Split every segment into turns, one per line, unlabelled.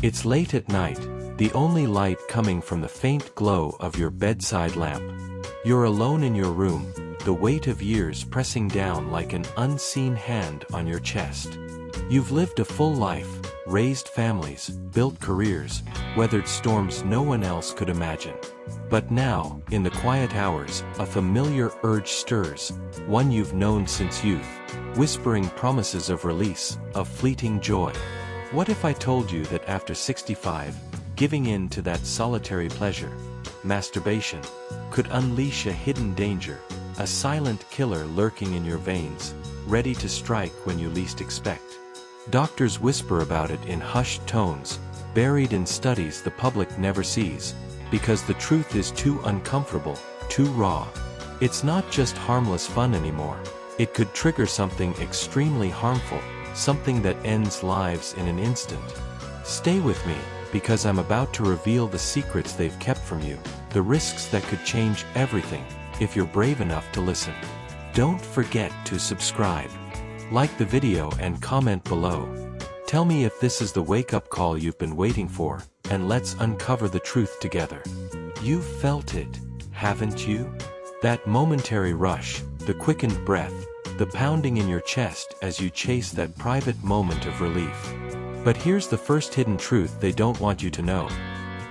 It's late at night, the only light coming from the faint glow of your bedside lamp. You're alone in your room, the weight of years pressing down like an unseen hand on your chest. You've lived a full life, raised families, built careers, weathered storms no one else could imagine. But now, in the quiet hours, a familiar urge stirs, one you've known since youth, whispering promises of release, of fleeting joy. What if I told you that after 65, giving in to that solitary pleasure, masturbation, could unleash a hidden danger, a silent killer lurking in your veins, ready to strike when you least expect? Doctors whisper about it in hushed tones, buried in studies the public never sees, because the truth is too uncomfortable, too raw. It's not just harmless fun anymore. It could trigger something extremely harmful, something that ends lives in an instant. Stay with me, because I'm about to reveal the secrets they've kept from you, the risks that could change everything, if you're brave enough to listen. Don't forget to subscribe. Like the video and comment below. Tell me if this is the wake-up call you've been waiting for, and let's uncover the truth together. You've felt it, haven't you? That momentary rush, the quickened breath, the pounding in your chest as you chase that private moment of relief. But here's the first hidden truth they don't want you to know.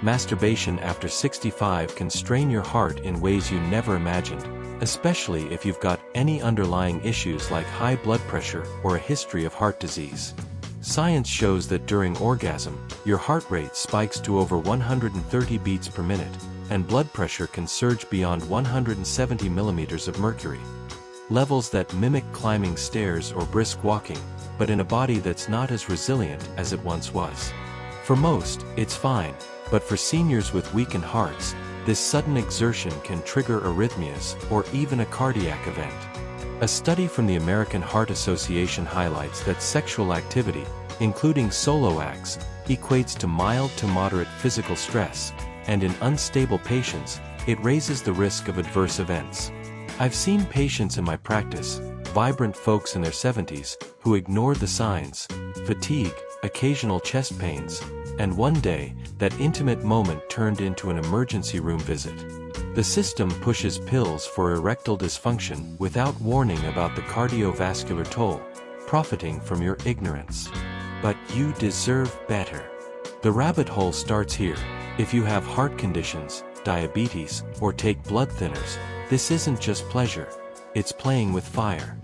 Masturbation after 65 can strain your heart in ways you never imagined, especially if you've got any underlying issues like high blood pressure or a history of heart disease. Science shows that during orgasm, your heart rate spikes to over 130 beats per minute, and blood pressure can surge beyond 170 millimeters of mercury. Levels that mimic climbing stairs or brisk walking, but in a body that's not as resilient as it once was. For most, it's fine, but for seniors with weakened hearts, this sudden exertion can trigger arrhythmias or even a cardiac event. A study from the American Heart Association highlights that sexual activity, including solo acts, equates to mild to moderate physical stress, and in unstable patients, it raises the risk of adverse events. I've seen patients in my practice, vibrant folks in their 70s, who ignored the signs, fatigue, occasional chest pains, and one day, that intimate moment turned into an emergency room visit. The system pushes pills for erectile dysfunction without warning about the cardiovascular toll, profiting from your ignorance. But you deserve better. The rabbit hole starts here. If you have heart conditions, diabetes, or take blood thinners, this isn't just pleasure, it's playing with fire.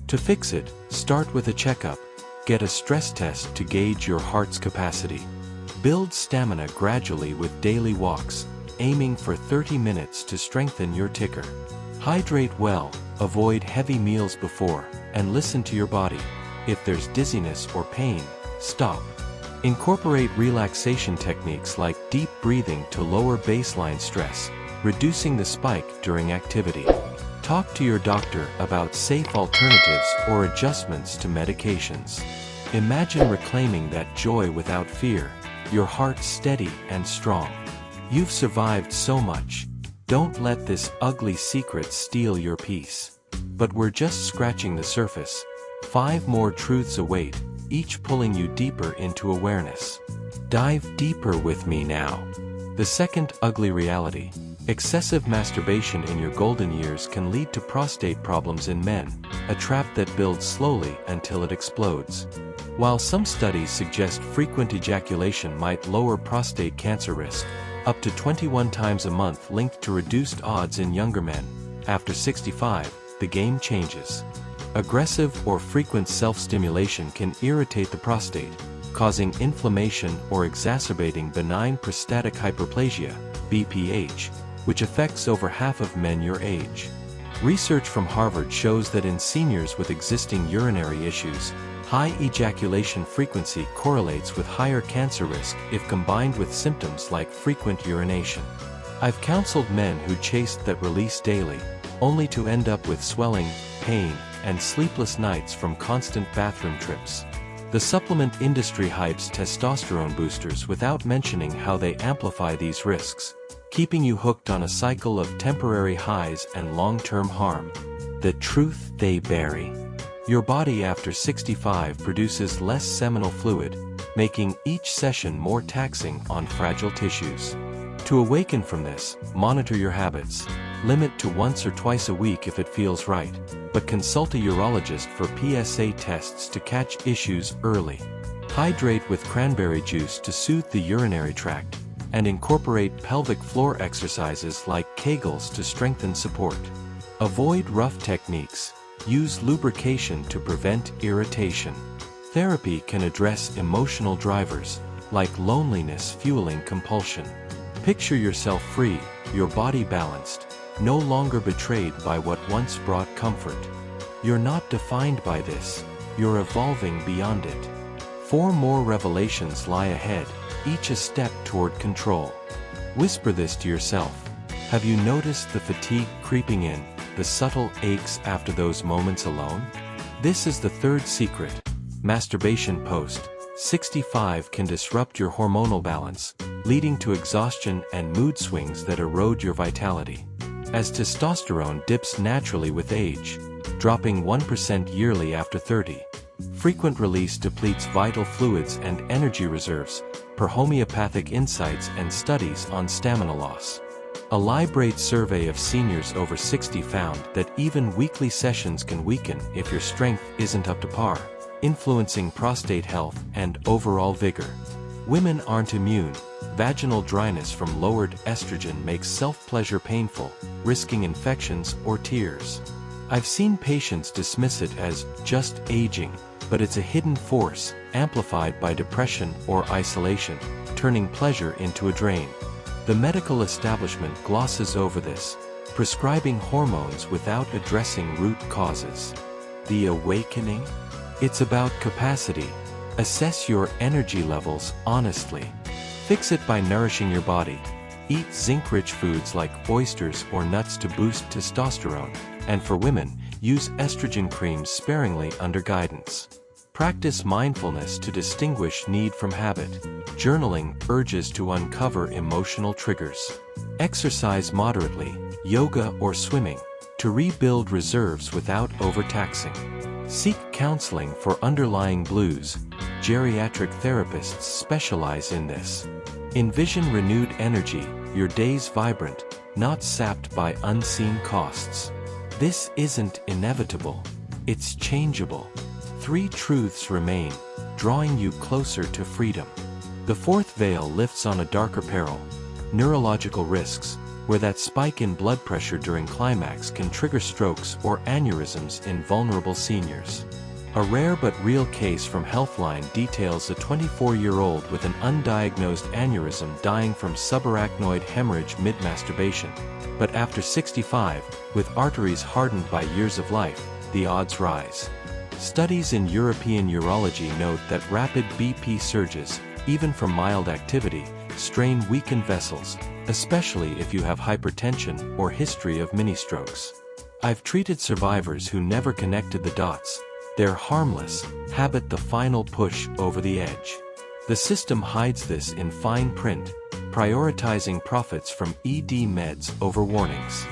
To fix it, start with a checkup. Get a stress test to gauge your heart's capacity. Build stamina gradually with daily walks, aiming for 30 minutes to strengthen your ticker. Hydrate well, avoid heavy meals before, and listen to your body. If there's dizziness or pain, stop. Incorporate relaxation techniques like deep breathing to lower baseline stress, reducing the spike during activity. Talk to your doctor about safe alternatives or adjustments to medications. Imagine reclaiming that joy without fear, your heart steady and strong. You've survived so much. Don't let this ugly secret steal your peace. But we're just scratching the surface. 5 more truths await, each pulling you deeper into awareness. Dive deeper with me now. The second ugly reality. Excessive masturbation in your golden years can lead to prostate problems in men, a trap that builds slowly until it explodes. While some studies suggest frequent ejaculation might lower prostate cancer risk, up to 21 times a month linked to reduced odds in younger men, after 65, the game changes. Aggressive or frequent self-stimulation can irritate the prostate, causing inflammation or exacerbating benign prostatic hyperplasia, BPH, which affects over half of men your age. Research from Harvard shows that in seniors with existing urinary issues, high ejaculation frequency correlates with higher cancer risk if combined with symptoms like frequent urination. I've counseled men who chased that release daily, only to end up with swelling, pain, and sleepless nights from constant bathroom trips. The supplement industry hypes testosterone boosters without mentioning how they amplify these risks, keeping you hooked on a cycle of temporary highs and long-term harm. The truth they bury. Your body after 65 produces less seminal fluid, making each session more taxing on fragile tissues. To awaken from this, monitor your habits. Limit to once or twice a week if it feels right, but consult a urologist for PSA tests to catch issues early. Hydrate with cranberry juice to soothe the urinary tract, and incorporate pelvic floor exercises like Kegels to strengthen support. Avoid rough techniques. Use lubrication to prevent irritation. Therapy can address emotional drivers, like loneliness fueling compulsion. Picture yourself free, your body balanced, no longer betrayed by what once brought comfort. You're not defined by this, you're evolving beyond it. 4 more revelations lie ahead, each a step toward control. Whisper this to yourself. Have you noticed the fatigue creeping in, the subtle aches after those moments alone? This is the 3rd secret. Masturbation post 65 can disrupt your hormonal balance, leading to exhaustion and mood swings that erode your vitality. As testosterone dips naturally with age, dropping 1% yearly after 30, frequent release depletes vital fluids and energy reserves, per homeopathic insights and studies on stamina loss. A Librate survey of seniors over 60 found that even weekly sessions can weaken if your strength isn't up to par, influencing prostate health and overall vigor. Women aren't immune. Vaginal dryness from lowered estrogen makes self-pleasure painful, risking infections or tears. I've seen patients dismiss it as just aging, but it's a hidden force, amplified by depression or isolation, turning pleasure into a drain. The medical establishment glosses over this, prescribing hormones without addressing root causes. The awakening? It's about capacity. Assess your energy levels honestly. Fix it by nourishing your body. Eat zinc-rich foods like oysters or nuts to boost testosterone, and for women, use estrogen creams sparingly under guidance. Practice mindfulness to distinguish need from habit. Journaling urges to uncover emotional triggers. Exercise moderately, yoga or swimming, to rebuild reserves without overtaxing. Seek counseling for underlying blues. Geriatric therapists specialize in this. Envision renewed energy, your days vibrant, not sapped by unseen costs. This isn't inevitable. It's changeable. 3 truths remain, drawing you closer to freedom. The 4th veil lifts on a darker peril. Neurological risks, where that spike in blood pressure during climax can trigger strokes or aneurysms in vulnerable seniors. A rare but real case from Healthline details a 24-year-old with an undiagnosed aneurysm dying from subarachnoid hemorrhage mid-masturbation. But after 65, with arteries hardened by years of life, the odds rise. Studies in European urology note that rapid BP surges, even from mild activity, strain weakened vessels, especially if you have hypertension or history of mini-strokes. I've treated survivors who never connected the dots. Their harmless habit the final push over the edge. The system hides this in fine print, prioritizing profits from ED meds over warnings.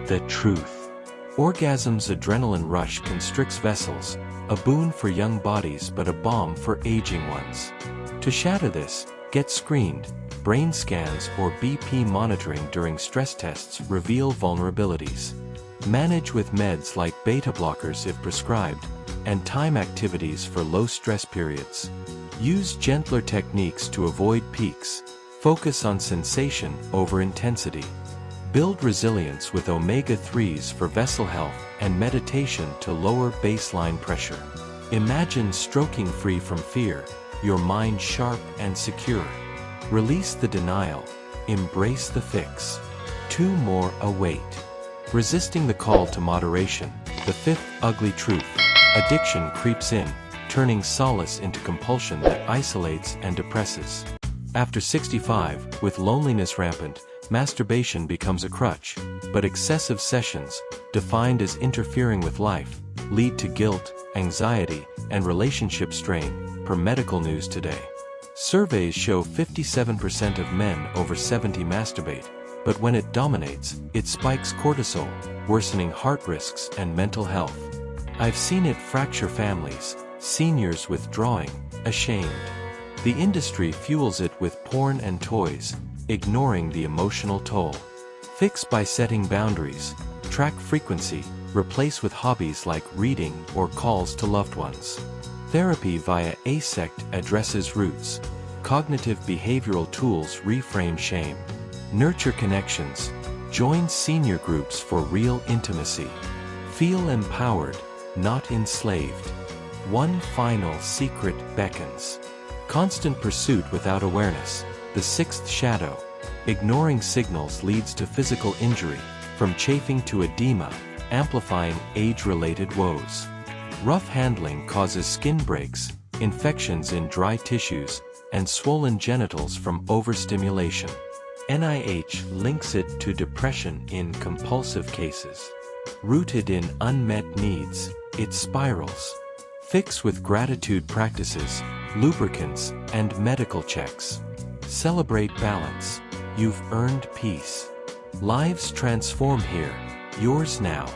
The truth. Orgasm's adrenaline rush constricts vessels, a boon for young bodies but a bomb for aging ones. To shatter this, get screened. Brain scans or BP monitoring during stress tests reveal vulnerabilities. Manage with meds like beta blockers if prescribed, and time activities for low-stress periods. Use gentler techniques to avoid peaks. Focus on sensation over intensity. Build resilience with omega-3s for vessel health and meditation to lower baseline pressure. Imagine stroking free from fear, your mind sharp and secure. Release the denial. Embrace the fix. 2 more await. Resisting the call to moderation. The 5th ugly truth. Addiction creeps in, turning solace into compulsion that isolates and depresses. After 65, with loneliness rampant, masturbation becomes a crutch, but excessive sessions, defined as interfering with life, lead to guilt, anxiety, and relationship strain, per Medical News Today. Surveys show 57% of men over 70 masturbate, but when it dominates, it spikes cortisol, worsening heart risks and mental health. I've seen it fracture families, seniors withdrawing, ashamed. The industry fuels it with porn and toys, ignoring the emotional toll. Fix by setting boundaries, track frequency, replace with hobbies like reading or calls to loved ones. Therapy via ASECT addresses roots. Cognitive behavioral tools reframe shame. Nurture connections. Join senior groups for real intimacy. Feel empowered, not enslaved. One final secret beckons. Constant pursuit without awareness. The sixth shadow. Ignoring signals leads to physical injury, from chafing to edema, amplifying age-related woes. Rough handling causes skin breaks, infections in dry tissues, and swollen genitals from overstimulation. NIH links it to depression in compulsive cases. Rooted in unmet needs, it spirals. Fix with gratitude practices, lubricants, and medical checks. Celebrate balance. You've earned peace. Lives transform here. Yours now.